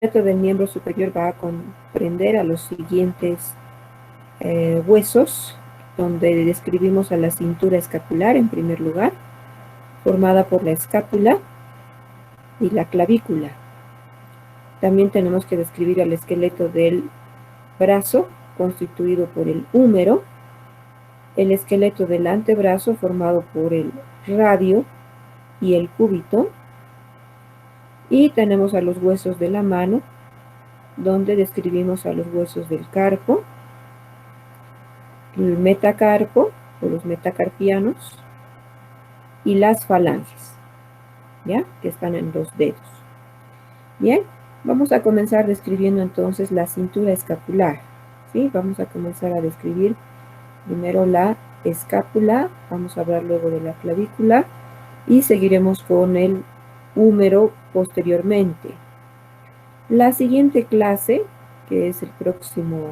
esqueleto del miembro superior va a comprender a los siguientes huesos, donde describimos a la cintura escapular en primer lugar, formada por la escápula y la clavícula. También tenemos que describir al esqueleto del brazo, constituido por el húmero, el esqueleto del antebrazo, formado por el radio y el cúbito, y tenemos a los huesos de la mano, donde describimos a los huesos del carpo, el metacarpo o los metacarpianos y las falanges, ¿ya? Que están en los dedos. Bien, vamos a comenzar describiendo entonces la cintura escapular, ¿sí? Vamos a comenzar a describir primero la escápula, vamos a hablar luego de la clavícula y seguiremos con el húmero posteriormente. La siguiente clase, que es el próximo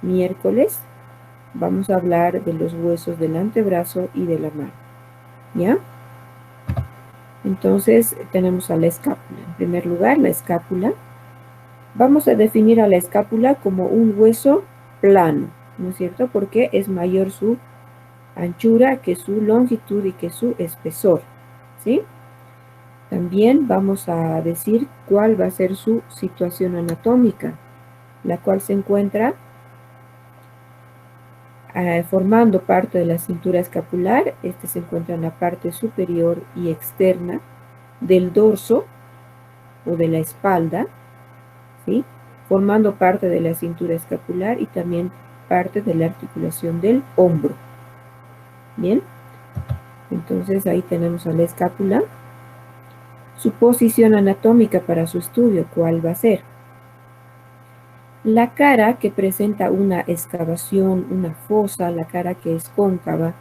miércoles, vamos a hablar de los huesos del antebrazo y de la mano, ¿ya? Entonces tenemos a la escápula. En primer lugar, la escápula. Vamos a definir a la escápula como un hueso plano, ¿no es cierto? Porque es mayor su anchura que su longitud y que su espesor, ¿sí? También vamos a decir cuál va a ser su situación anatómica, la cual se encuentra formando parte de la cintura escapular. Este se encuentra en la parte superior y externa del dorso o de la espalda, ¿sí? Formando parte de la cintura escapular y también parte de la articulación del hombro. Bien, entonces ahí tenemos a la escápula. Su posición anatómica para su estudio, ¿cuál va a ser? La cara que presenta una excavación, una fosa, la cara que es cóncava,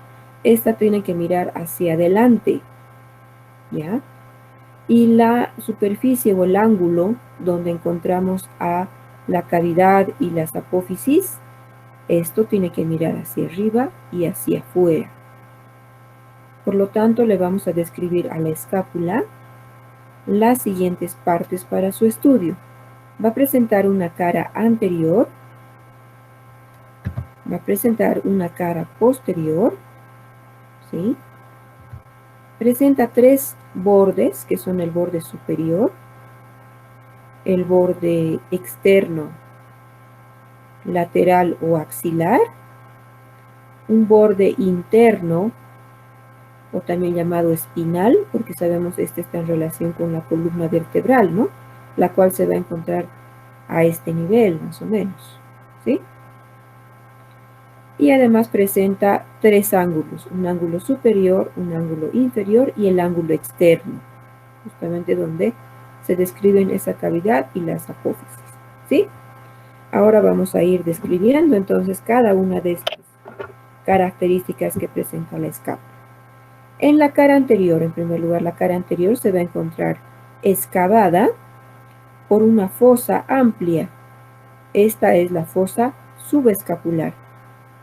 esta tiene que mirar hacia adelante, ¿ya? Y la superficie o el ángulo donde encontramos a la cavidad y las apófisis, esto tiene que mirar hacia arriba y hacia afuera. Por lo tanto, le vamos a describir a la escápula las siguientes partes para su estudio. Va a presentar una cara anterior, va a presentar una cara posterior, ¿sí? Presenta tres bordes, que son el borde superior, el borde externo, lateral o axilar, un borde interno, o también llamado espinal, porque sabemos este está en relación con la columna vertebral, ¿no? La cual se va a encontrar a este nivel, más o menos, ¿sí? Y además presenta tres ángulos, un ángulo superior, un ángulo inferior y el ángulo externo, justamente donde se describen esa cavidad y las apófisis, ¿sí? Ahora vamos a ir describiendo entonces cada una de estas características que presenta la escápula. En la cara anterior, en primer lugar, la cara anterior se va a encontrar excavada por una fosa amplia. Esta es la fosa subescapular,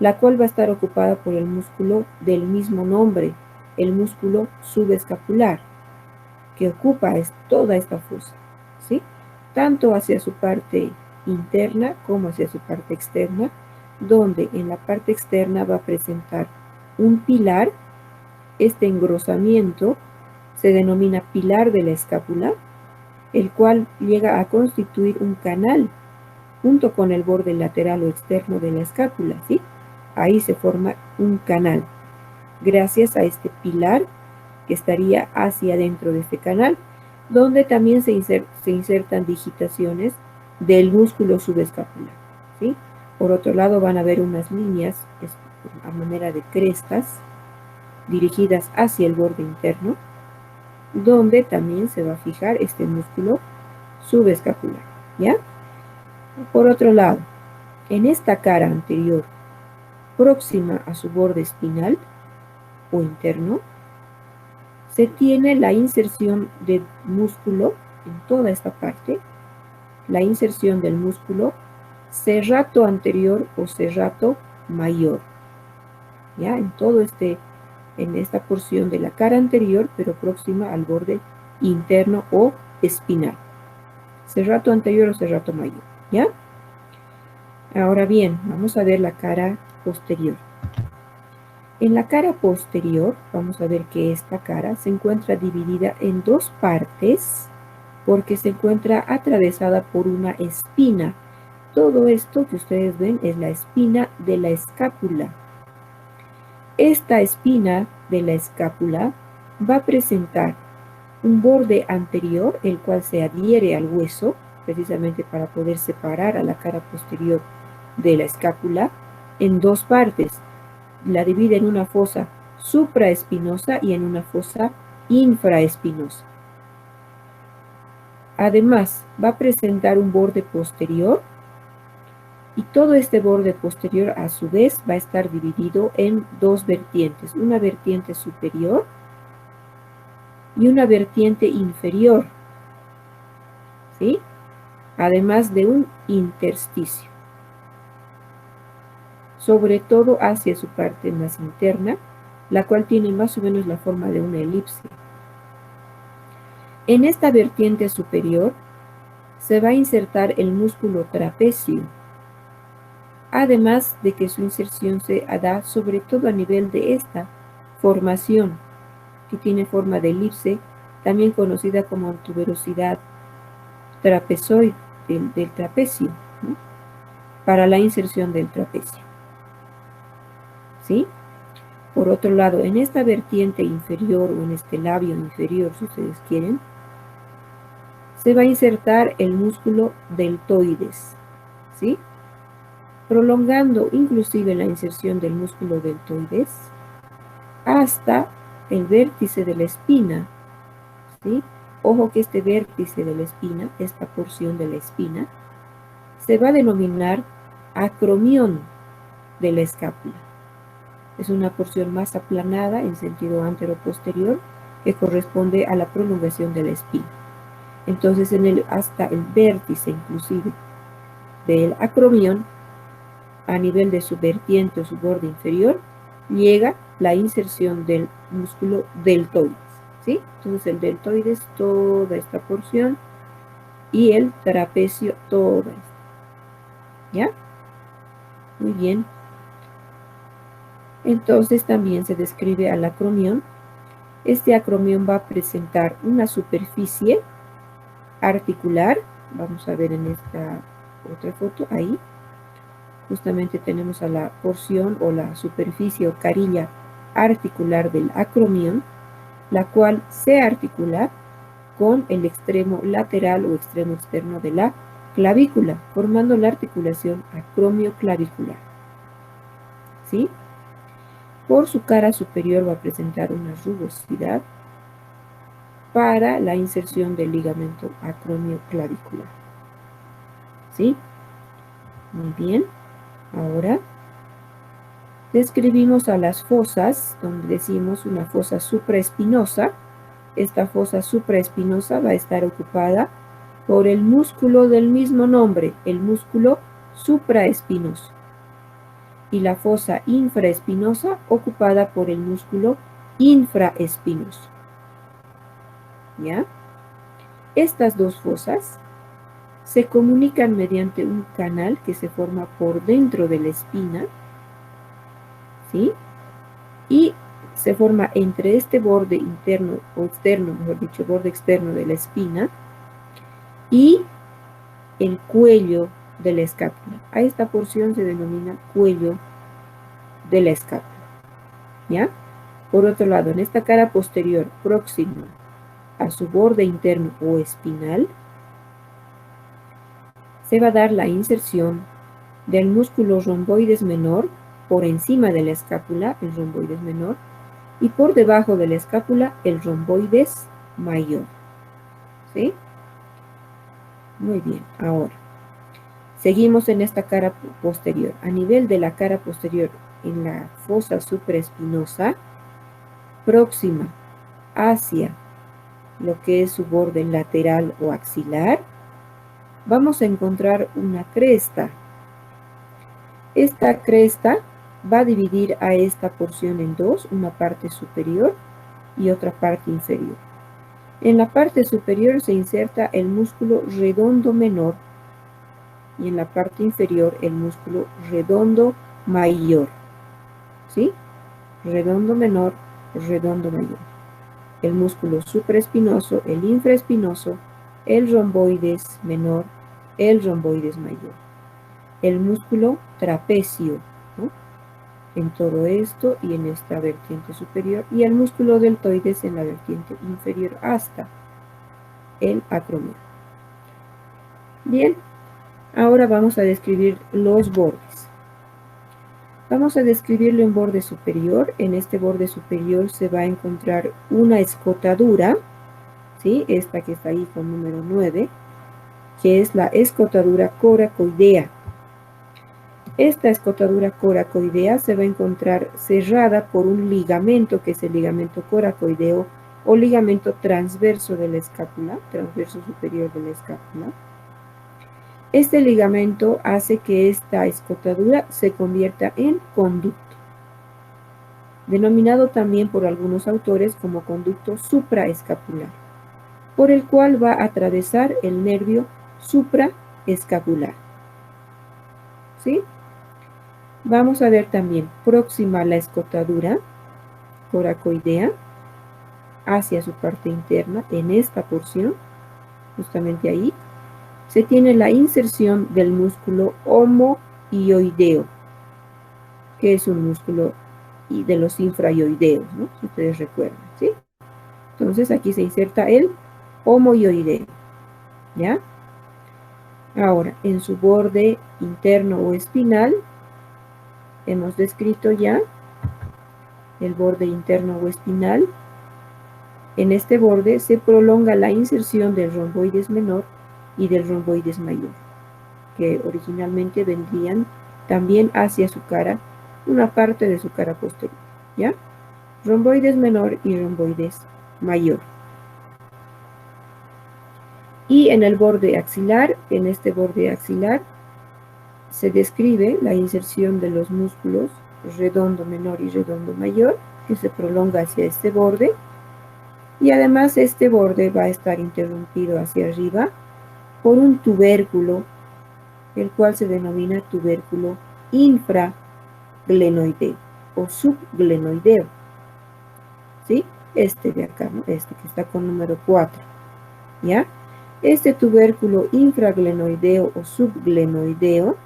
la cual va a estar ocupada por el músculo del mismo nombre, el músculo subescapular, que ocupa toda esta fosa, ¿sí? Tanto hacia su parte interna como hacia su parte externa, donde en la parte externa va a presentar un pilar. Este engrosamiento se denomina pilar de la escápula, el cual llega a constituir un canal junto con el borde lateral o externo de la escápula, ¿sí? Ahí se forma un canal, gracias a este pilar que estaría hacia adentro de este canal, donde también se insertan digitaciones del músculo subescapular, ¿sí? Por otro lado van a haber unas líneas a manera de crestas dirigidas hacia el borde interno, donde también se va a fijar este músculo subescapular, ¿ya? Por otro lado, en esta cara anterior, próxima a su borde espinal o interno, se tiene la inserción del músculo en toda esta parte, la inserción del músculo serrato anterior o serrato mayor, ¿ya? En esta porción de la cara anterior, pero próxima al borde interno o espinal. Serrato anterior o serrato mayor, ¿ya? Ahora bien, vamos a ver la cara posterior. En la cara posterior, vamos a ver que esta cara se encuentra dividida en dos partes porque se encuentra atravesada por una espina. Todo esto que ustedes ven es la espina de la escápula. Esta espina de la escápula va a presentar un borde anterior, el cual se adhiere al hueso, precisamente para poder separar a la cara posterior de la escápula, en dos partes. La divide en una fosa supraespinosa y en una fosa infraespinosa. Además, va a presentar un borde posterior y todo este borde posterior a su vez va a estar dividido en dos vertientes, una vertiente superior y una vertiente inferior, ¿sí? Además de un intersticio, sobre todo hacia su parte más interna, la cual tiene más o menos la forma de una elipse. En esta vertiente superior se va a insertar el músculo trapecio, además de que su inserción se da sobre todo a nivel de esta formación, que tiene forma de elipse, también conocida como tuberosidad trapezoide del trapecio, ¿no? Para la inserción del trapecio, ¿sí? Por otro lado, en esta vertiente inferior o en este labio inferior, si ustedes quieren, se va a insertar el músculo deltoides, ¿sí? Prolongando inclusive la inserción del músculo deltoides hasta el vértice de la espina, ¿sí? Ojo que este vértice de la espina, esta porción de la espina, se va a denominar acromión de la escápula. Es una porción más aplanada en sentido antero-posterior que corresponde a la prolongación de la espina. Entonces, hasta el vértice inclusive del acromión, a nivel de su vertiente o su borde inferior, llega la inserción del músculo deltoides, ¿sí? Entonces el deltoides, toda esta porción, y el trapecio, toda esta, ¿ya? Muy bien. Entonces también se describe al acromión. Este acromión va a presentar una superficie articular, vamos a ver en esta otra foto, ahí, justamente tenemos a la porción o la superficie o carilla articular del acromión, la cual se articula con el extremo lateral o extremo externo de la clavícula, formando la articulación acromioclavicular, ¿sí? Por su cara superior va a presentar una rugosidad para la inserción del ligamento acromioclavicular, ¿sí? Muy bien. Ahora describimos a las fosas, donde decimos una fosa supraespinosa. Esta fosa supraespinosa va a estar ocupada por el músculo del mismo nombre, el músculo supraespinoso. Y la fosa infraespinosa ocupada por el músculo infraespinoso. ¿Ya? Estas dos fosas se comunican mediante un canal que se forma por dentro de la espina, ¿sí? Y se forma entre este borde interno o externo, mejor dicho, borde externo de la espina y el cuello de la escápula. A esta porción se denomina cuello de la escápula, ¿ya? Por otro lado, en esta cara posterior próxima a su borde interno o espinal, se va a dar la inserción del músculo romboides menor por encima de la escápula, el romboides menor, y por debajo de la escápula, el romboides mayor, ¿sí? Muy bien, ahora seguimos en esta cara posterior. A nivel de la cara posterior, en la fosa supraespinosa, próxima hacia lo que es su borde lateral o axilar, vamos a encontrar una cresta. Esta cresta va a dividir a esta porción en dos, una parte superior y otra parte inferior. En la parte superior se inserta el músculo redondo menor y en la parte inferior el músculo redondo mayor. ¿Sí? Redondo menor, redondo mayor. El músculo supraespinoso, el infraespinoso, el romboides menor, el romboides mayor. El músculo trapecio, ¿no? En todo esto y en esta vertiente superior, y el músculo deltoides en la vertiente inferior hasta el acromion. Bien, ahora vamos a describir los bordes. Vamos a describirlo en borde superior. En este borde superior se va a encontrar una escotadura, ¿sí? Esta que está ahí con número 9, que es la escotadura coracoidea. Esta escotadura coracoidea se va a encontrar cerrada por un ligamento, que es el ligamento coracoideo o ligamento transverso de la escápula, transverso superior de la escápula. Este ligamento hace que esta escotadura se convierta en conducto, denominado también por algunos autores como conducto supraescapular, por el cual va a atravesar el nervio supraescapular. ¿Sí? Vamos a ver también próxima a la escotadura coracoidea hacia su parte interna, en esta porción, justamente ahí, se tiene la inserción del músculo homoioideo, que es un músculo de los infraioideos, ¿no? Si ustedes recuerdan, ¿sí? Entonces aquí se inserta el homoioideo, ¿ya? Ahora, en su borde interno o espinal, hemos descrito ya el borde interno o espinal. En este borde se prolonga la inserción del romboides menor y del romboides mayor, que originalmente vendrían también hacia su cara, una parte de su cara posterior, ¿ya? Romboides menor y romboides mayor. Y en el borde axilar, en este borde axilar, se describe la inserción de los músculos redondo menor y redondo mayor, que se prolonga hacia este borde, y además este borde va a estar interrumpido hacia arriba por un tubérculo, el cual se denomina tubérculo infraglenoideo o subglenoideo, ¿sí? Este de acá, ¿no? Este que está con número 4, ¿ya? Este tubérculo infraglenoideo o subglenoideo,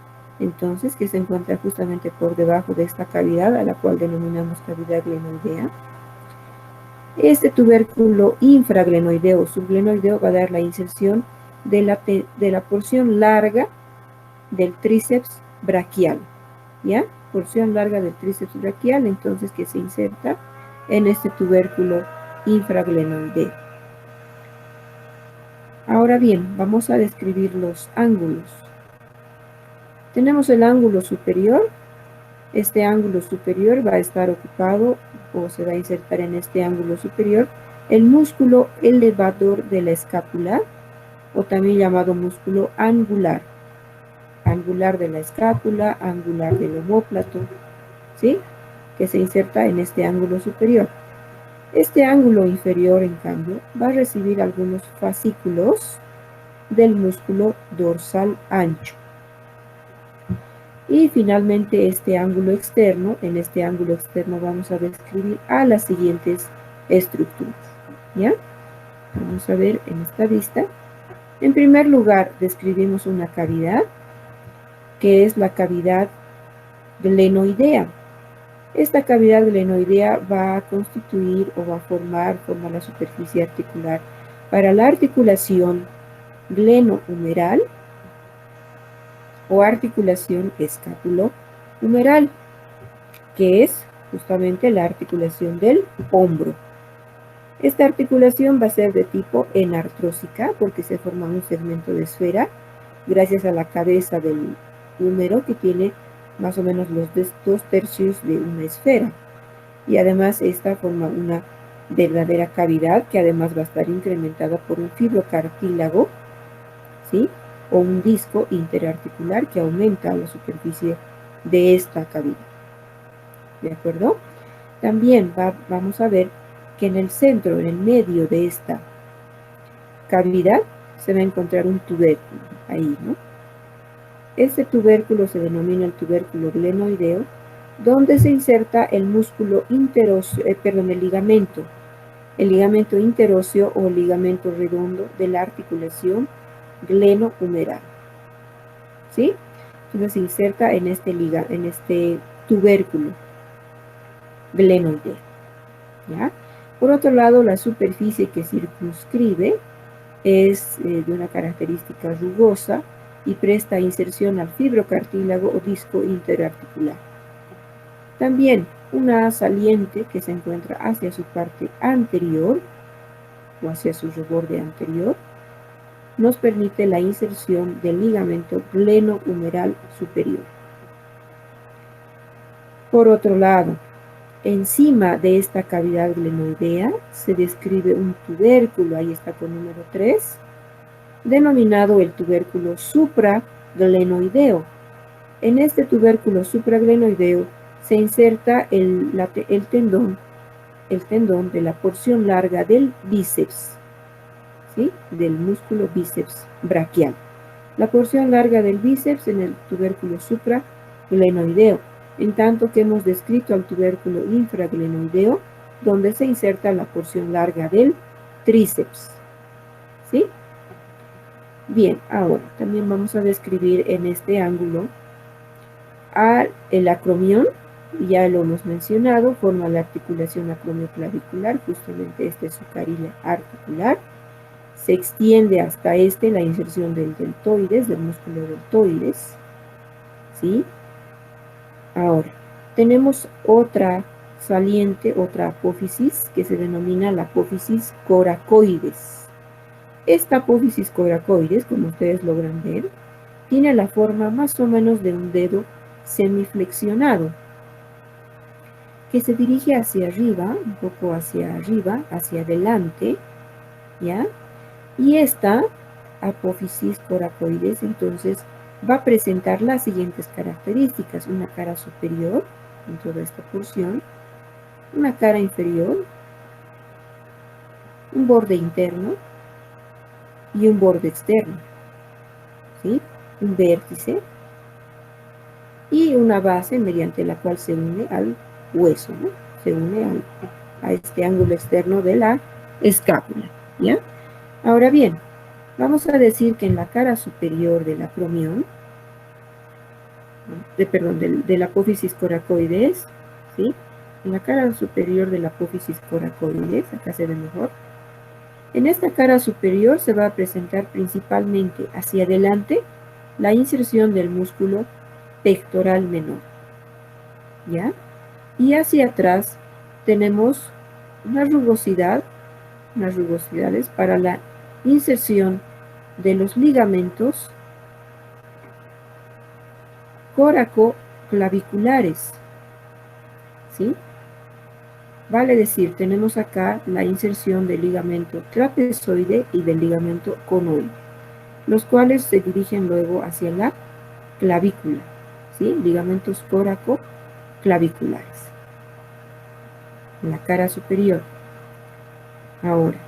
entonces, que se encuentra justamente por debajo de esta cavidad, a la cual denominamos cavidad glenoidea. Este tubérculo infraglenoideo o subglenoideo va a dar la inserción de la porción larga del tríceps braquial, ¿ya? Porción larga del tríceps braquial, entonces, que se inserta en este tubérculo infraglenoideo. Ahora bien, vamos a describir los ángulos. Tenemos el ángulo superior. Este ángulo superior va a estar ocupado o se va a insertar en este ángulo superior el músculo elevador de la escápula, o también llamado músculo angular. Angular de la escápula, angular del omóplato, ¿sí? Que se inserta en este ángulo superior. Este ángulo inferior, en cambio, va a recibir algunos fascículos del músculo dorsal ancho. Y finalmente este ángulo externo, en este ángulo externo vamos a describir a las siguientes estructuras, ¿ya? Vamos a ver en esta vista. En primer lugar, describimos una cavidad, que es la cavidad glenoidea. Esta cavidad glenoidea va a constituir o va a formar la superficie articular para la articulación glenohumeral o articulación escápulo-humeral, que es justamente la articulación del hombro. Esta articulación va a ser de tipo enartrósica porque se forma un segmento de esfera gracias a la cabeza del húmero, que tiene más o menos los 2/3 de una esfera, y además esta forma una verdadera cavidad que además va a estar incrementada por un fibrocartílago, ¿sí? O un disco interarticular que aumenta la superficie de esta cavidad. ¿De acuerdo? También vamos a ver que en el centro, en el medio de esta cavidad se va a encontrar un tubérculo, ahí, ¿no? Este tubérculo se denomina el tubérculo glenoideo, donde se inserta el músculo interóseo, el ligamento interóseo o ligamento redondo de la articulación glenohumeral. ¿Sí? Entonces se inserta en este tubérculo glenoideo. ¿Ya? Por otro lado, la superficie que circunscribe es de una característica rugosa y presta inserción al fibrocartílago o disco interarticular. También una saliente que se encuentra hacia su parte anterior o hacia su reborde anterior nos permite la inserción del ligamento glenohumeral superior. Por otro lado, encima de esta cavidad glenoidea se describe un tubérculo, ahí está con número 3, denominado el tubérculo supraglenoideo. En este tubérculo supraglenoideo se inserta el tendón de la porción larga del bíceps, ¿sí? Del músculo bíceps braquial. La porción larga del bíceps en el tubérculo supraglenoideo, en tanto que hemos descrito al tubérculo infraglenoideo, donde se inserta la porción larga del tríceps. ¿Sí? Bien, ahora también vamos a describir en este ángulo el acromión, ya lo hemos mencionado, forma la articulación acromioclavicular, justamente este es su carila articular. Se extiende hasta la inserción del deltoides, del músculo deltoides. ¿Sí? Ahora, tenemos otra saliente, otra apófisis, que se denomina la apófisis coracoides. Esta apófisis coracoides, como ustedes logran ver, tiene la forma más o menos de un dedo semiflexionado, que se dirige hacia arriba, un poco hacia arriba, hacia adelante, ¿ya? Y esta apófisis coracoides, entonces, va a presentar las siguientes características: una cara superior en toda esta porción, una cara inferior, un borde interno y un borde externo, ¿sí? Un vértice y una base mediante la cual se une al hueso, ¿no? Se une a este ángulo externo de la escápula, ¿ya? Ahora bien, vamos a decir que en la cara superior del acromión, de la apófisis coracoides, ¿sí? En la cara superior de la apófisis coracoides, acá se ve mejor, en esta cara superior se va a presentar principalmente hacia adelante la inserción del músculo pectoral menor, ¿ya? Y hacia atrás tenemos unas rugosidades para la inserción de los ligamentos coracoclaviculares, ¿sí? Vale decir, tenemos acá la inserción del ligamento trapezoide y del ligamento conoide, los cuales se dirigen luego hacia la clavícula, ¿sí? Ligamentos coracoclaviculares en la cara superior. Ahora,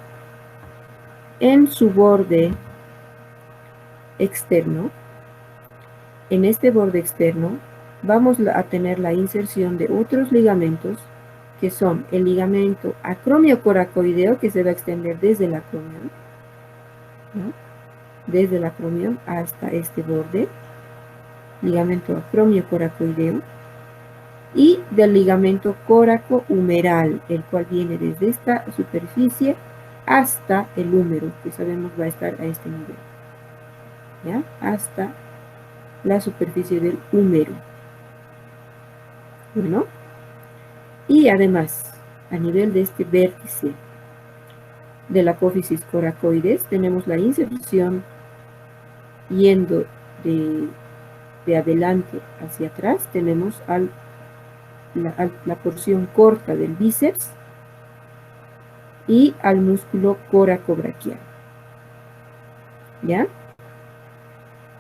en su borde externo, en este borde externo, vamos a tener la inserción de otros ligamentos, que son el ligamento acromiocoracoideo, que se va a extender desde el acromión, ¿no? Desde el acromión hasta este borde, ligamento acromiocoracoideo, y del ligamento coracohumeral, el cual viene desde esta superficie hasta el húmero, que sabemos va a estar a este nivel, ¿ya? Hasta la superficie del húmero. Bueno, y además, a nivel de este vértice de la apófisis coracoides, tenemos la inserción yendo de adelante hacia atrás, tenemos la porción corta del bíceps y al músculo coracobraquial. ¿Ya?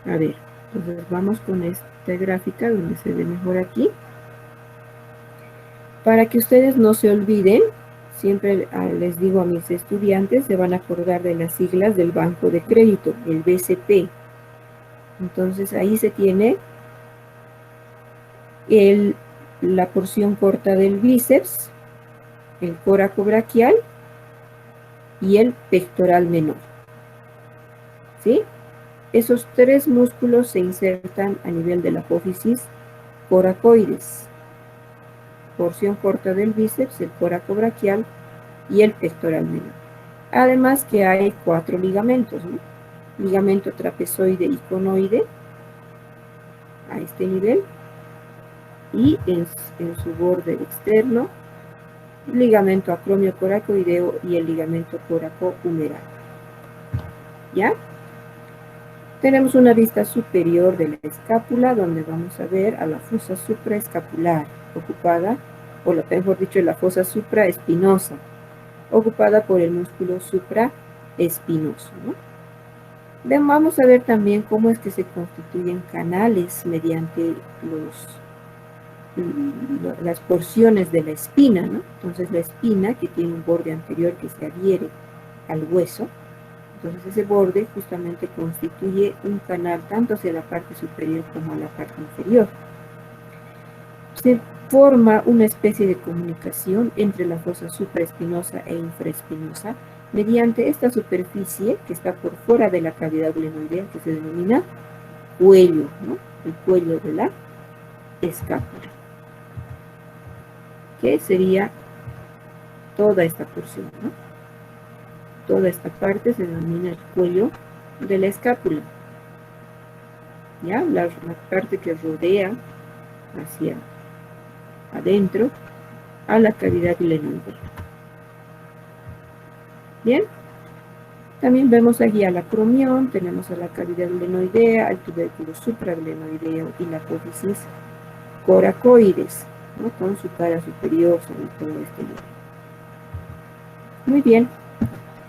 A ver, entonces vamos con esta gráfica donde se ve mejor aquí. Para que ustedes no se olviden, Siempre les digo a mis estudiantes, se van a acordar de las siglas del Banco de Crédito, el BCP. Entonces ahí se tiene la porción corta del bíceps, el coracobraquial y el pectoral menor. ¿Sí? Esos tres músculos se insertan a nivel de la apófisis coracoides. Porción corta del bíceps, el coracobraquial y el pectoral menor. Además que hay 4 ligamentos, ¿no? Ligamento trapezoide y conoide a este nivel y en su borde externo ligamento acromio coracoideo y el ligamento coracohumeral. ¿Ya? Tenemos una vista superior de la escápula donde vamos a ver a la fosa supraescapular ocupada, o mejor dicho, la fosa supraespinosa ocupada por el músculo supraespinoso, ¿no? Vamos a ver también cómo es que se constituyen canales mediante las porciones de la espina, ¿no? Entonces la espina, que tiene un borde anterior que se adhiere al hueso, entonces ese borde justamente constituye un canal tanto hacia la parte superior como a la parte inferior. Se forma una especie de comunicación entre la fosa supraespinosa e infraespinosa mediante esta superficie que está por fuera de la cavidad glenoidea, que se denomina cuello, ¿no? El cuello de la escápula, que sería toda esta porción, ¿no? Toda esta parte se denomina el cuello de la escápula. ¿Ya? La parte que rodea hacia adentro a la cavidad glenoidea. Bien. También vemos aquí al acromión, tenemos a la cavidad glenoidea, al tubérculo supraglenoideo y la apófisis coracoides, ¿no? Con su cara superior sobre todo este nivel. Muy bien.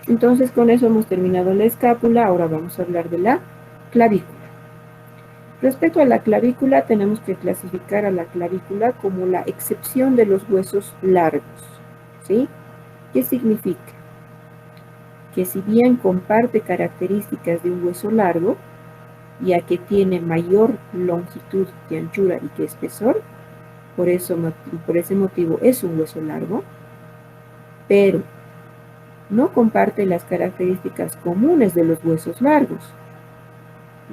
Entonces con eso hemos terminado la escápula. Ahora vamos a hablar de la clavícula. Respecto a la clavícula, tenemos que clasificar a la clavícula como la excepción de los huesos largos. ¿Sí? ¿Qué significa? Que si bien comparte características de un hueso largo, ya que tiene mayor longitud que anchura y que espesor, por ese motivo es un hueso largo, pero no comparte las características comunes de los huesos largos,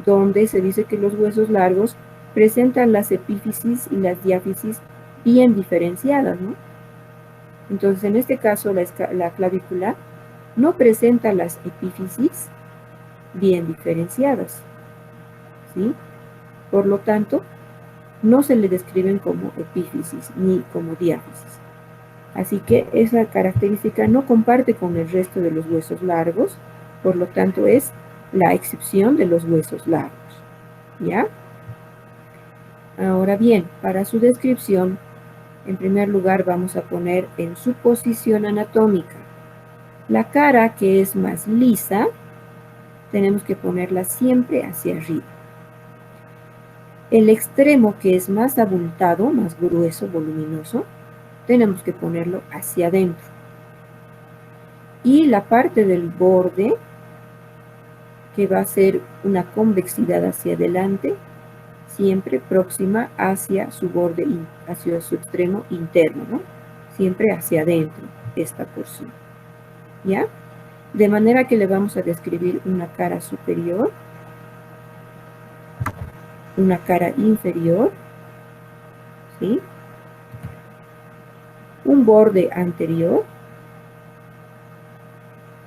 donde se dice que los huesos largos presentan las epífisis y las diáfisis bien diferenciadas, ¿no? Entonces, en este caso, la clavícula no presenta las epífisis bien diferenciadas, ¿sí? Por lo tanto, no se le describen como epífisis ni como diáfisis. Así que esa característica no comparte con el resto de los huesos largos, por lo tanto es la excepción de los huesos largos. ¿Ya? Ahora bien, para su descripción, en primer lugar vamos a poner en su posición anatómica. La cara, que es más lisa, tenemos que ponerla siempre hacia arriba. El extremo, que es más abultado, más grueso, voluminoso, tenemos que ponerlo hacia adentro. Y la parte del borde, que va a ser una convexidad hacia adelante, siempre próxima hacia su borde, hacia su extremo interno, ¿no? Siempre hacia adentro, esta porción. ¿Ya? De manera que le vamos a describir una cara superior, una cara inferior, ¿sí? Un borde anterior,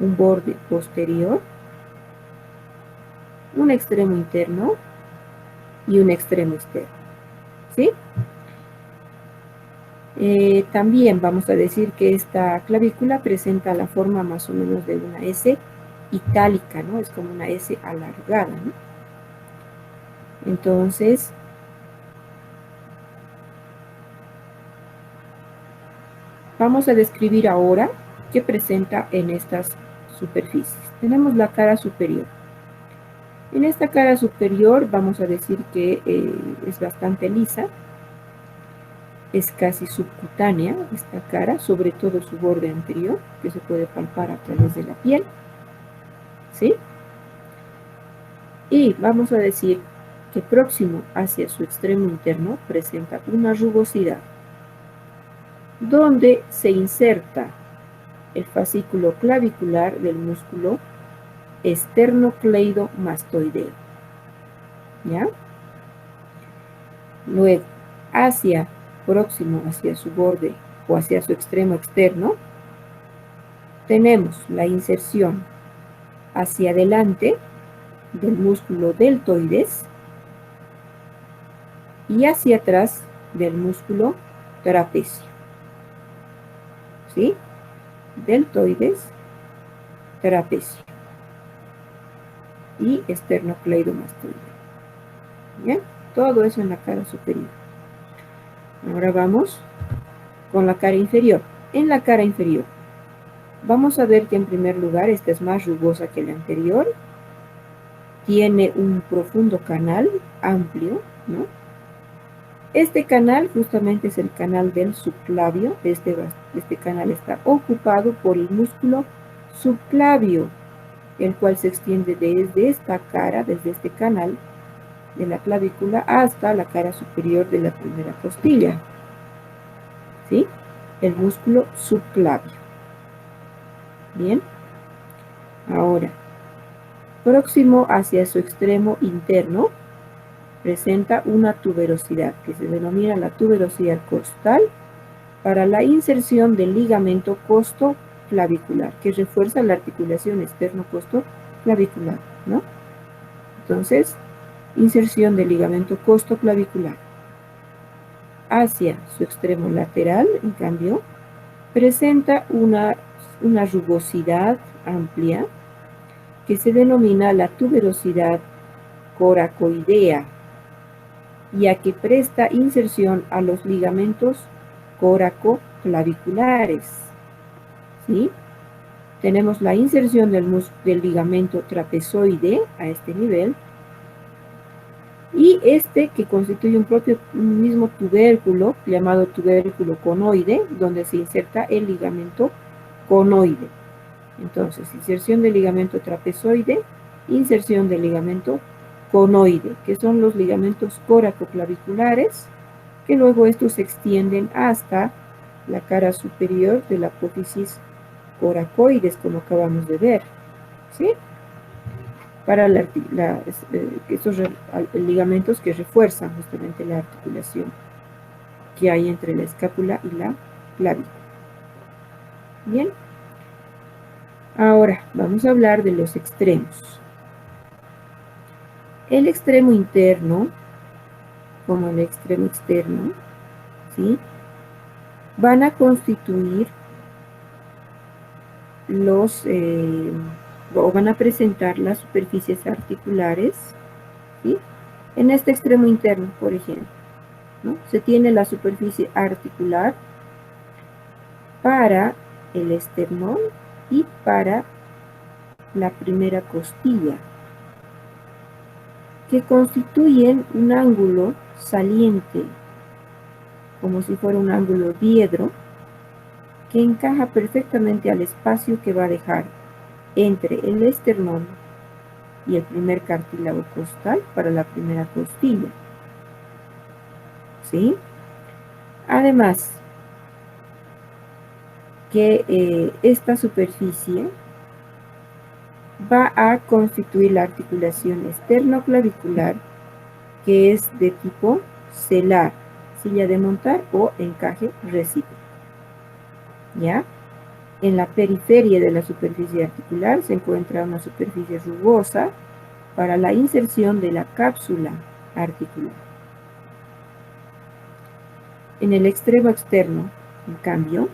un borde posterior, un extremo interno y un extremo externo, ¿sí? También vamos a decir que esta clavícula presenta la forma más o menos de una S itálica, ¿no? Es como una S alargada, ¿no? Entonces, vamos a describir ahora qué presenta en estas superficies. Tenemos la cara superior. En esta cara superior vamos a decir que es bastante lisa. es casi subcutánea, esta cara, sobre todo su borde anterior, que se puede palpar a través de la piel, ¿sí? Y vamos a decir que próximo hacia su extremo interno presenta una rugosidad, donde se inserta el fascículo clavicular del músculo esternocleidomastoideo, ¿ya? Luego, próximo hacia su borde o hacia su extremo externo, tenemos la inserción hacia adelante del músculo deltoides y hacia atrás del músculo trapecio, ¿sí? Deltoides, trapecio y esternocleidomastoideo. ¿Bien? Todo eso en la cara superior. Ahora vamos con la cara inferior. En la cara inferior vamos a ver que en primer lugar esta es más rugosa que la anterior. Tiene un profundo canal amplio, ¿no? Este canal justamente es el canal del subclavio. Este canal está ocupado por el músculo subclavio, el cual se extiende desde esta cara, desde este canal de la clavícula hasta la cara superior de la primera costilla, ¿sí? El músculo subclavio. Bien. Ahora, próximo hacia su extremo interno, presenta una tuberosidad que se denomina la tuberosidad costal para la inserción del ligamento costoclavicular, que refuerza la articulación externo-costoclavicular, ¿no? Entonces, inserción del ligamento costoclavicular. Hacia su extremo lateral, en cambio, presenta una rugosidad amplia que se denomina la tuberosidad coracoidea, ya que presta inserción a los ligamentos coracoclaviculares, ¿sí? Tenemos la inserción del ligamento trapezoide a este nivel, y este que constituye un mismo tubérculo llamado tubérculo conoide, donde se inserta el ligamento conoide. Entonces, inserción del ligamento trapezoide, inserción del ligamento conoide, que son los ligamentos coracoclaviculares, que luego estos se extienden hasta la cara superior de la apófisis coracoides, como acabamos de ver, ¿sí? Para estos ligamentos que refuerzan justamente la articulación que hay entre la escápula y la clavícula. Bien. Ahora vamos a hablar de los extremos. El extremo interno, como el extremo externo, ¿sí?, van a constituir o van a presentar las superficies articulares, ¿sí? En este extremo interno, por ejemplo, ¿no?, se tiene la superficie articular para el esternón y para la primera costilla, que constituyen un ángulo saliente, como si fuera un ángulo diedro, que encaja perfectamente al espacio que va a dejar entre el esternón y el primer cartílago costal para la primera costilla, ¿sí? Además, que esta superficie va a constituir la articulación esternoclavicular, que es de tipo celar, silla de montar o encaje recíproco, ¿ya? En la periferia de la superficie articular se encuentra una superficie rugosa para la inserción de la cápsula articular. En el extremo externo, en cambio,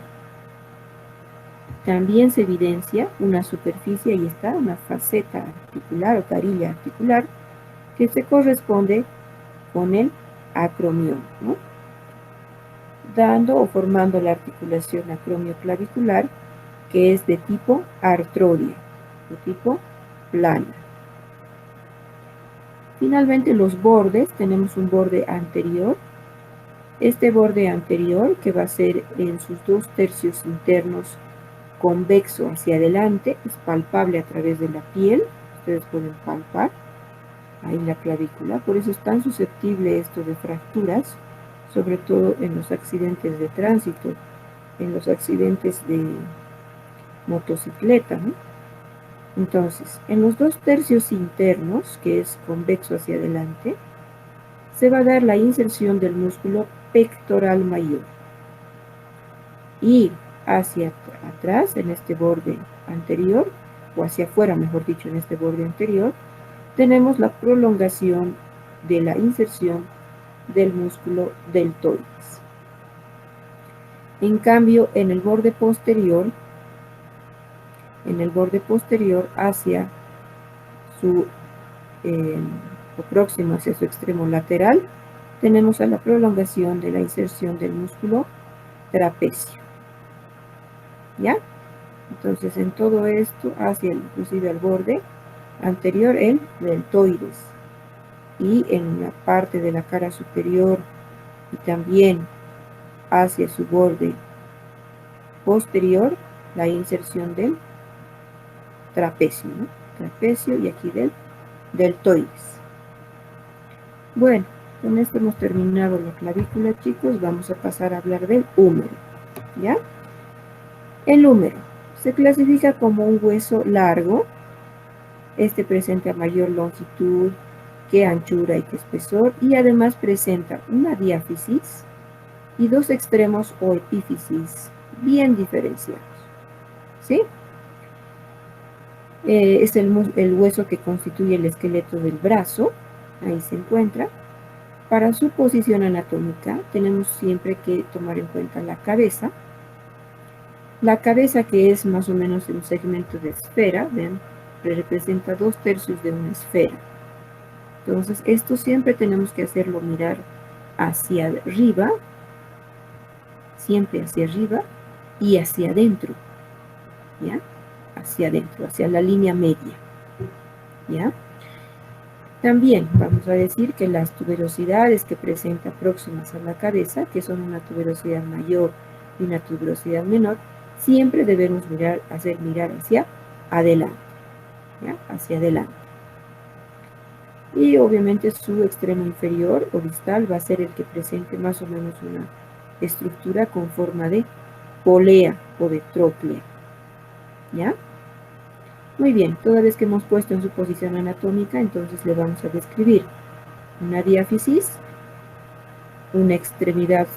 también se evidencia una superficie, ahí está, una faceta articular o carilla articular, que se corresponde con el acromión, ¿no?, dando o formando la articulación acromioclavicular, que es de tipo artrodia, de tipo plana. Finalmente, los bordes, tenemos un borde anterior Este borde anterior, que va a ser en sus 2/3 internos convexo hacia adelante, es palpable a través de la piel. Ustedes pueden palpar ahí la clavícula, por eso es tan susceptible esto de fracturas, sobre todo en los accidentes de tránsito, en los accidentes de motocicleta, ¿no? Entonces, en los 2/3 internos, que es convexo hacia adelante, se va a dar la inserción del músculo pectoral mayor. Y hacia atrás, en este borde anterior, o hacia afuera, mejor dicho, en este borde anterior, tenemos la prolongación de la inserción del músculo deltoides. En cambio, en el borde posterior hacia su o próximo hacia su extremo lateral, tenemos a la prolongación de la inserción del músculo trapecio. ¿Ya? Entonces, en todo esto, hacia inclusive al borde anterior, el deltoides. Y en la parte de la cara superior y también hacia su borde posterior, la inserción del trapecio, ¿no? Trapecio y aquí del deltoides. Bueno, con esto hemos terminado la clavícula, chicos. Vamos a pasar a hablar del húmero, ¿ya? El húmero se clasifica como un hueso largo. Este presenta mayor longitud que anchura y que espesor, y además presenta una diáfisis y dos extremos o epífisis bien diferenciados, ¿sí? Es el hueso que constituye el esqueleto del brazo. Ahí se encuentra. Para su posición anatómica tenemos siempre que tomar en cuenta la cabeza. La cabeza, que es más o menos un segmento de esfera, ven, representa 2/3 de una esfera. Entonces, esto siempre tenemos que hacerlo mirar hacia arriba, siempre hacia arriba y hacia adentro, ¿ya? Hacia adentro, hacia la línea media, ¿ya? También vamos a decir que las tuberosidades que presenta próximas a la cabeza, que son una tuberosidad mayor y una tuberosidad menor, siempre debemos hacer mirar hacia adelante, ¿ya? Hacia adelante. Y obviamente su extremo inferior o distal va a ser el que presente más o menos una estructura con forma de polea o de tróclea, ¿ya? Muy bien, toda vez que hemos puesto en su posición anatómica, entonces le vamos a describir una diáfisis, una extremidad,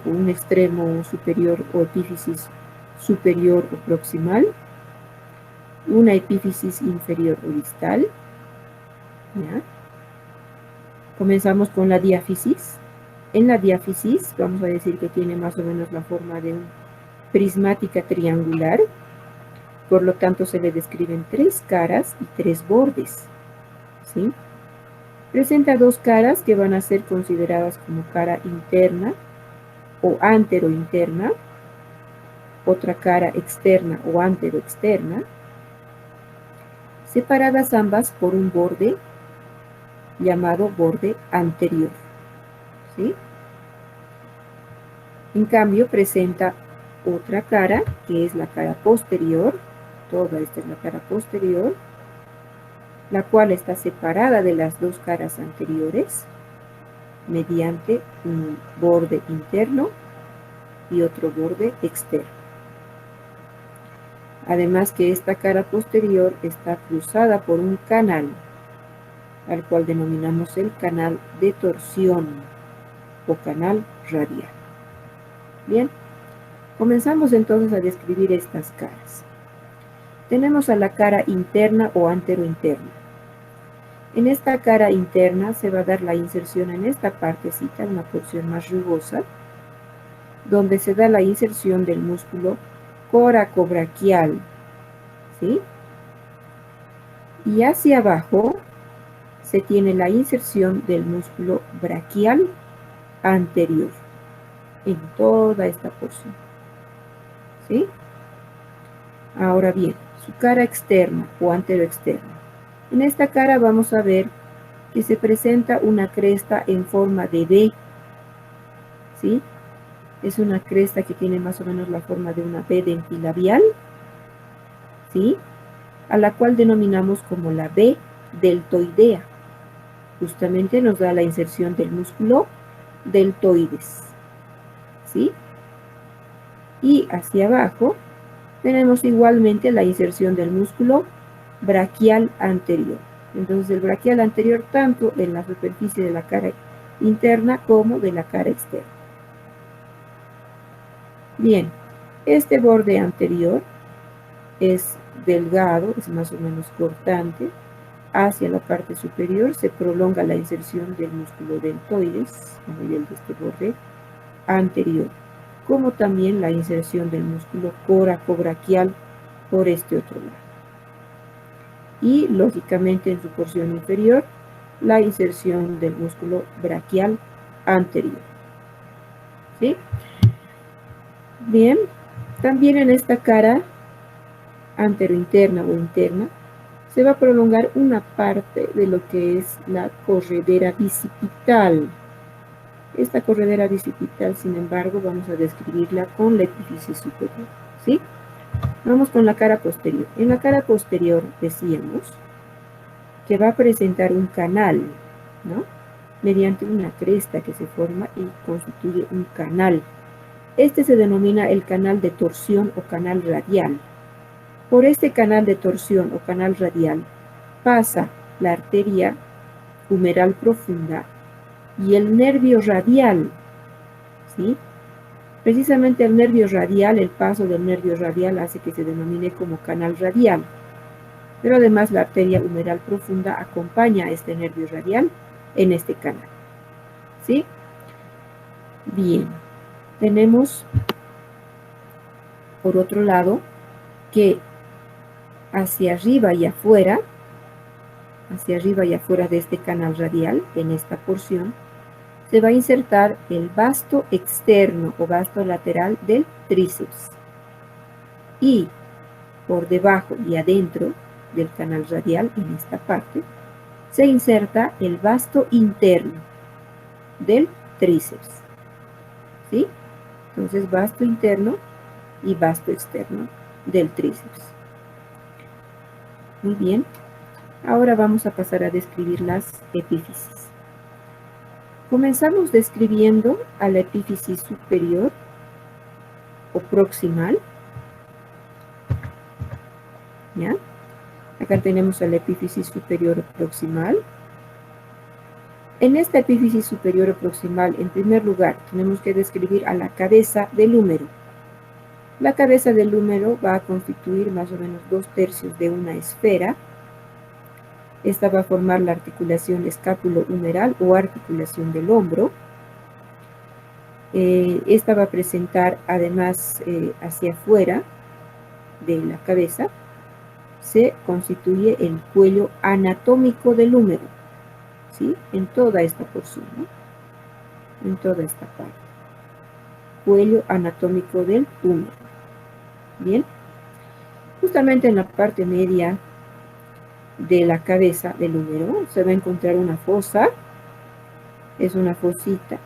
un extremo superior o epífisis superior o proximal, una epífisis inferior o distal, ¿ya? Comenzamos con la diáfisis. En la diáfisis vamos a decir que tiene más o menos la forma de una prismática triangular. Por lo tanto, se le describen 3 caras y 3 bordes, ¿sí? Presenta 2 caras que van a ser consideradas como cara interna o anterointerna, otra cara externa o anteroexterna, separadas ambas por un borde llamado borde anterior, ¿sí? En cambio, presenta otra cara, que es la cara posterior. Toda esta es la cara posterior, la cual está separada de las 2 caras anteriores mediante un borde interno y otro borde externo. Además que esta cara posterior está cruzada por un canal, al cual denominamos el canal de torsión o canal radial. Bien, comenzamos entonces a describir estas caras. Tenemos a la cara interna o anterointerna. En esta cara interna se va a dar la inserción en esta partecita, una porción más rugosa, donde se da la inserción del músculo coracobraquial, ¿sí? Y hacia abajo se tiene la inserción del músculo braquial anterior, en toda esta porción, ¿sí? Ahora bien, su cara externa o anteroexterna. En esta cara vamos a ver que se presenta una cresta en forma de V, ¿sí? Es una cresta que tiene más o menos la forma de una B dentilabial, ¿sí? A la cual denominamos como la B deltoidea. Justamente nos da la inserción del músculo deltoides, ¿sí? Y hacia abajo tenemos igualmente la inserción del músculo braquial anterior. Entonces el braquial anterior tanto en la superficie de la cara interna como de la cara externa. Bien, este borde anterior es delgado, es más o menos cortante. Hacia la parte superior se prolonga la inserción del músculo deltoides a nivel de este borde anterior, como también la inserción del músculo coracobraquial por este otro lado. Y lógicamente en su porción inferior la inserción del músculo braquial anterior. ¿Sí? Bien, también en esta cara anterointerna o interna se va a prolongar una parte de lo que es la corredera bicipital. Esta corredera bicipital, sin embargo, vamos a describirla con la epífisis superior, ¿sí? Vamos con la cara posterior. En la cara posterior decíamos que va a presentar un canal, ¿no? Mediante una cresta que se forma y constituye un canal. Este se denomina el canal de torsión o canal radial. Por este canal de torsión o canal radial pasa la arteria humeral profunda y el nervio radial, ¿sí? Precisamente el nervio radial, el paso del nervio radial hace que se denomine como canal radial. Pero además la arteria humeral profunda acompaña a este nervio radial en este canal, ¿sí? Bien, tenemos por otro lado que hacia arriba y afuera de este canal radial, en esta porción, se va a insertar el vasto externo o vasto lateral del tríceps. Y por debajo y adentro del canal radial, en esta parte, se inserta el vasto interno del tríceps. ¿Sí? Entonces, vasto interno y vasto externo del tríceps. Muy bien. Ahora vamos a pasar a describir las epífisis. Comenzamos describiendo a la epífisis superior o proximal. ¿Ya? Acá tenemos a la epífisis superior o proximal. En esta epífisis superior o proximal, en primer lugar, tenemos que describir a la cabeza del húmero. La cabeza del húmero va a constituir más o menos 2/3 de una esfera. Esta va a formar la articulación escápulo-humeral o articulación del hombro. Esta va a presentar además hacia afuera de la cabeza, se constituye el cuello anatómico del húmero, ¿sí? En toda esta porción, ¿no? En toda esta parte. Cuello anatómico del húmero. Bien. Justamente en la parte media de la cabeza del húmero se va a encontrar una fosa, es una fosita,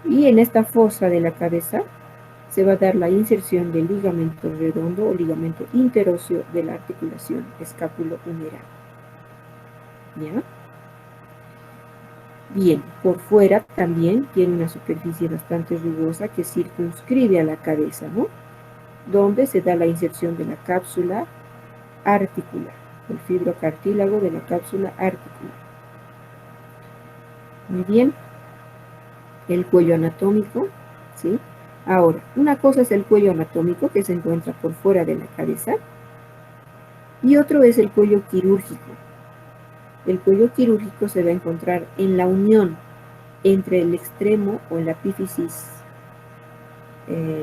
y en esta fosa de la cabeza se va a dar la inserción del ligamento redondo o ligamento interóseo de la articulación escápulo-humeral. ¿Ya? Bien, por fuera también tiene una superficie bastante rugosa que circunscribe a la cabeza, ¿no? Donde se da la inserción de la cápsula articular, el fibrocartílago de la cápsula articular. Muy bien, el cuello anatómico, ¿sí? Ahora, una cosa es el cuello anatómico que se encuentra por fuera de la cabeza y otro es el cuello quirúrgico. El cuello quirúrgico se va a encontrar en la unión entre el extremo o la epífisis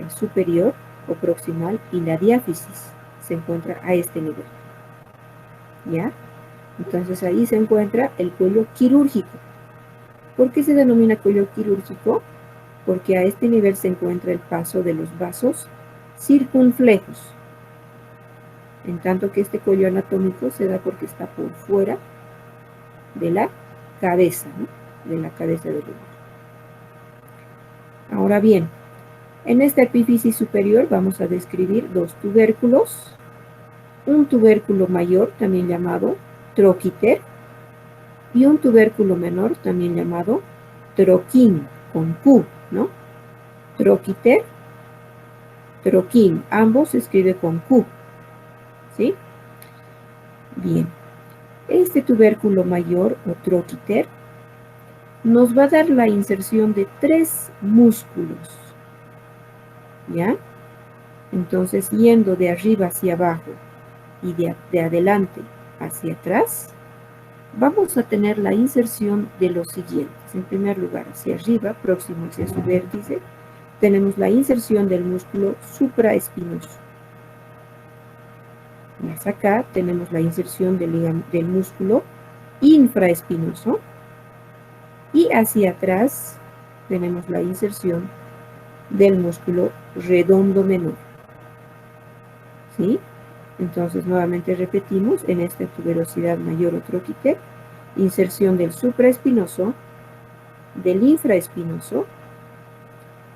superior o proximal y la diáfisis. Se encuentra a este nivel. ¿Ya? Entonces ahí se encuentra el cuello quirúrgico. ¿Por qué se denomina cuello quirúrgico? Porque a este nivel se encuentra el paso de los vasos circunflejos. En tanto que este cuello anatómico se da porque está por fuera de la cabeza, ¿no? De la cabeza del húmero. Ahora bien, en esta epífisis superior vamos a describir dos tubérculos, un tubérculo mayor también llamado troquiter y un tubérculo menor también llamado troquín, con Q, ¿no? Troquiter, troquín, ambos se escribe con Q, ¿sí? Bien, este tubérculo mayor o troquiter nos va a dar la inserción de 3 músculos, ¿ya? Entonces, yendo de arriba hacia abajo y de adelante hacia atrás, vamos a tener la inserción de los siguientes. En primer lugar, hacia arriba, próximo hacia su vértice, tenemos la inserción del músculo supraespinoso. Más acá tenemos la inserción del músculo infraespinoso. Y hacia atrás tenemos la inserción del músculo redondo menor. ¿Sí? Entonces, nuevamente repetimos, en esta tuberosidad mayor o troquiter, inserción del supraespinoso, del infraespinoso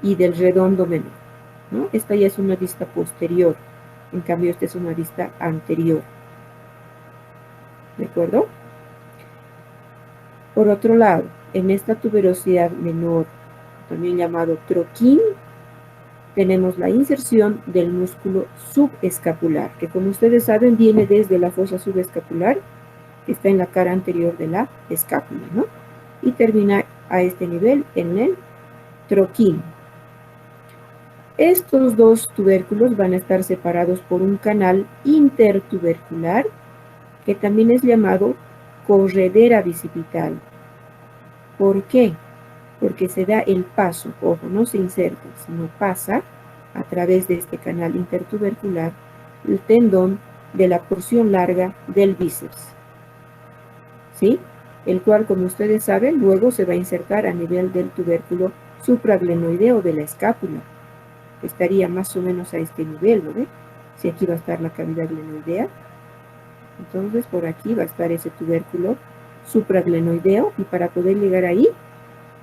y del redondo menor, ¿no? Esta ya es una vista posterior, en cambio esta es una vista anterior. ¿De acuerdo? Por otro lado, en esta tuberosidad menor, también llamado troquín, tenemos la inserción del músculo subescapular, que como ustedes saben viene desde la fosa subescapular, que está en la cara anterior de la escápula, ¿no? Y termina a este nivel en el troquín. Estos dos tubérculos van a estar separados por un canal intertubercular, que también es llamado corredera bicipital. ¿Por qué? Porque se da el paso, ojo, no se inserta, sino pasa a través de este canal intertubercular el tendón de la porción larga del bíceps, ¿sí? El cual, como ustedes saben, luego se va a insertar a nivel del tubérculo supraglenoideo de la escápula, que estaría más o menos a este nivel, ¿no ve? Si aquí va a estar la cavidad glenoidea, entonces por aquí va a estar ese tubérculo supraglenoideo, y para poder llegar ahí,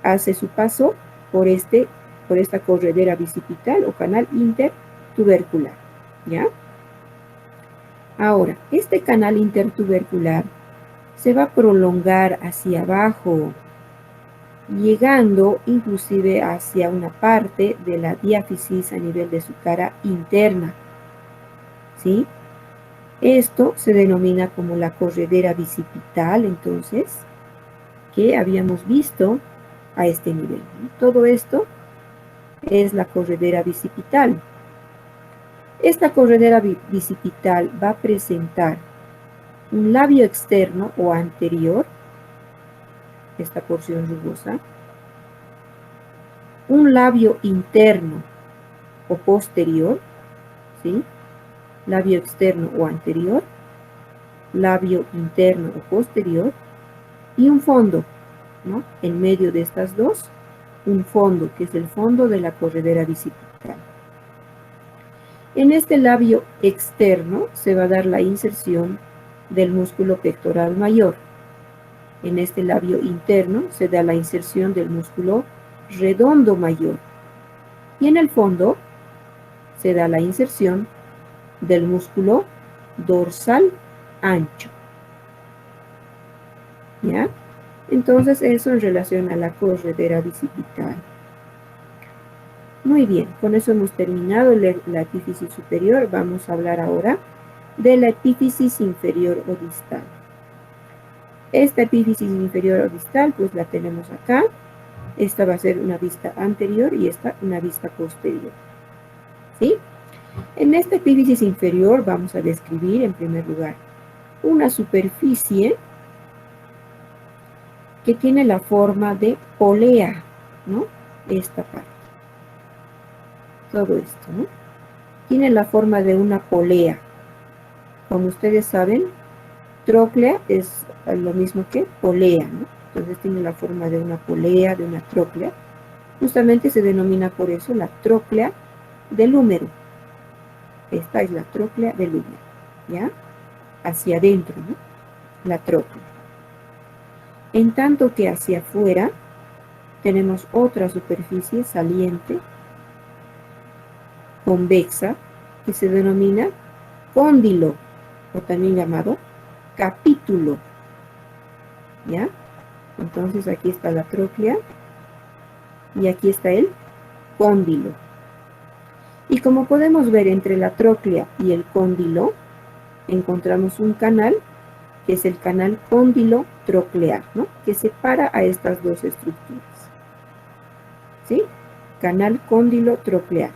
hace su paso por esta corredera bicipital o canal intertubercular, ¿ya? Ahora, este canal intertubercular se va a prolongar hacia abajo, llegando inclusive hacia una parte de la diáfisis a nivel de su cara interna, ¿sí? Esto se denomina como la corredera bicipital, entonces, que habíamos visto a este nivel, ¿no? Todo esto es la corredera bicipital. Esta corredera bicipital va a presentar un labio externo o anterior, esta porción rugosa, un labio interno o posterior, ¿sí? Labio externo o anterior, labio interno o posterior, y un fondo, ¿no? En medio de estas dos, un fondo, que es el fondo de la corredera bicipital. En este labio externo se va a dar la inserción del músculo pectoral mayor. En este labio interno se da la inserción del músculo redondo mayor. Y en el fondo se da la inserción del músculo dorsal ancho. ¿Ya? Entonces, eso en relación a la corredera bicipital. Muy bien, con eso hemos terminado la epífisis superior. Vamos a hablar ahora de la epífisis inferior o distal. Esta epífisis inferior o distal, pues la tenemos acá. Esta va a ser una vista anterior y esta una vista posterior, ¿sí? En esta epífisis inferior vamos a describir, en primer lugar, una superficie que tiene la forma de polea, ¿no? Esta parte. Todo esto, ¿no? Tiene la forma de una polea. Como ustedes saben, tróclea es lo mismo que polea, ¿no? Entonces tiene la forma de una polea, de una tróclea. Justamente se denomina por eso la tróclea del húmero. Esta es la tróclea del húmero, ¿ya? Hacia adentro, ¿no? La tróclea. En tanto que hacia afuera tenemos otra superficie saliente, convexa, que se denomina cóndilo, o también llamado capítulo. ¿Ya? Entonces aquí está la tróclea y aquí está el cóndilo. Y como podemos ver, entre la tróclea y el cóndilo encontramos un canal, que es el canal cóndilo-troclear, ¿no? Que separa a estas dos estructuras. ¿Sí? Canal cóndilo-troclear.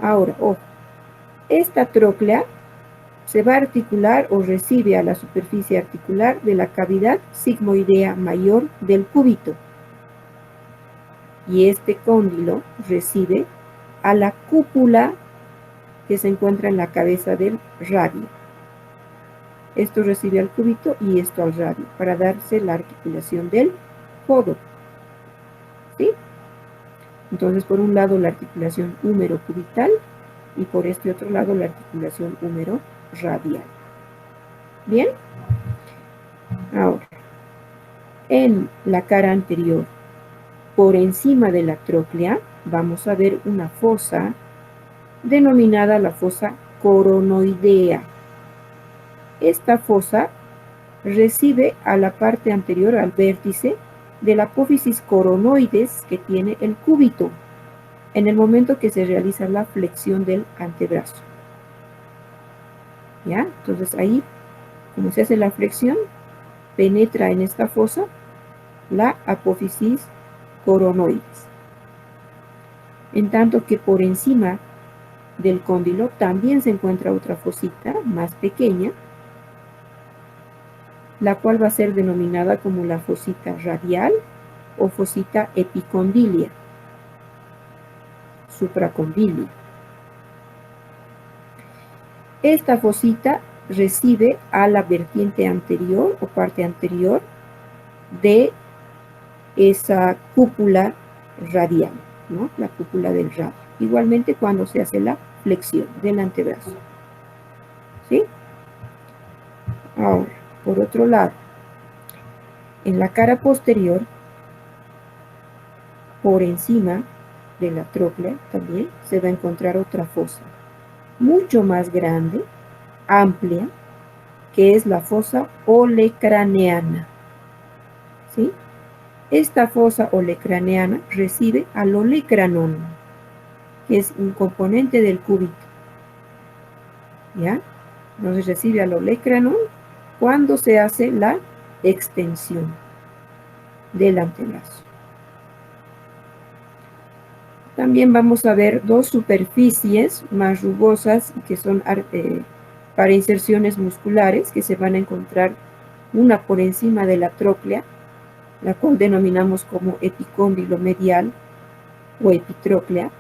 Ahora, ojo, esta tróclea se va a articular o recibe a la superficie articular de la cavidad sigmoidea mayor del cúbito. Y este cóndilo recibe a la cúpula que se encuentra en la cabeza del radio. Esto recibe al cúbito y esto al radio, para darse la articulación del codo. ¿Sí? Entonces, por un lado la articulación húmero-cubital y por este otro lado la articulación húmero-radial. ¿Bien? Ahora, en la cara anterior, por encima de la tróclea, vamos a ver una fosa denominada la fosa coronoidea. Esta fosa recibe a la parte anterior, al vértice, de la apófisis coronoides que tiene el cúbito, en el momento que se realiza la flexión del antebrazo. ¿Ya? Entonces ahí, como se hace la flexión, penetra en esta fosa la apófisis coronoides. En tanto que por encima del cóndilo también se encuentra otra fosita más pequeña, la cual va a ser denominada como la fosita radial o fosita epicondilia, supracondilia. Esta fosita recibe a la vertiente anterior o parte anterior de esa cúpula radial, ¿no? La cúpula del radio. Igualmente cuando se hace la flexión del antebrazo. ¿Sí? Ahora, por otro lado, en la cara posterior, por encima de la tróclea también se va a encontrar otra fosa, mucho más grande, amplia, que es la fosa olecraneana. ¿Sí? Esta fosa olecraneana recibe al olecranon, que es un componente del cúbito. ¿Ya? Entonces recibe al olecranon cuando se hace la extensión del antebrazo. También vamos a ver dos superficies más rugosas que son para inserciones musculares, que se van a encontrar una por encima de la tróclea, la cual denominamos como epicóndilo medial o epitróclea,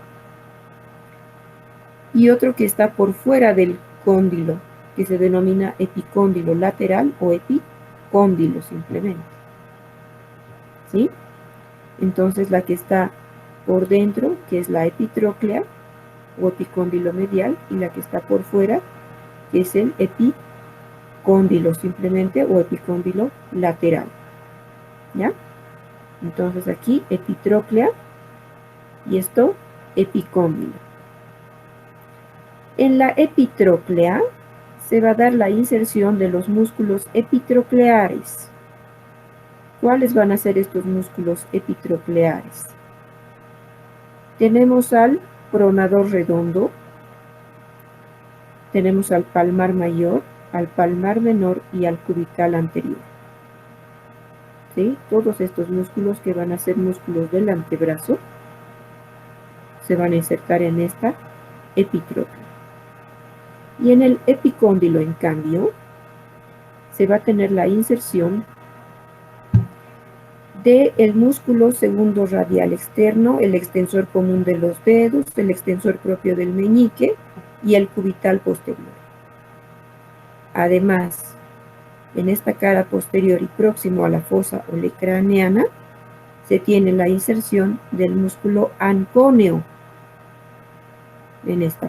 y otro que está por fuera del cóndilo, que se denomina epicóndilo lateral o epicóndilo simplemente. ¿Sí? Entonces la que está por dentro, que es la epitróclea o epicóndilo medial, y la que está por fuera, que es el epicóndilo simplemente o epicóndilo lateral. ¿Ya? Entonces aquí epitróclea y esto epicóndilo. En la epitróclea se va a dar la inserción de los músculos epitrocleares. ¿Cuáles van a ser estos músculos epitrocleares? Tenemos al pronador redondo, tenemos al palmar mayor, al palmar menor y al cubital anterior. ¿Sí? Todos estos músculos, que van a ser músculos del antebrazo, se van a insertar en esta epitróclea. Y en el epicóndilo, en cambio, se va a tener la inserción del músculo segundo radial externo, el extensor común de los dedos, el extensor propio del meñique y el cubital posterior. Además, en esta cara posterior y próximo a la fosa olecraneana, se tiene la inserción del músculo ancóneo en esta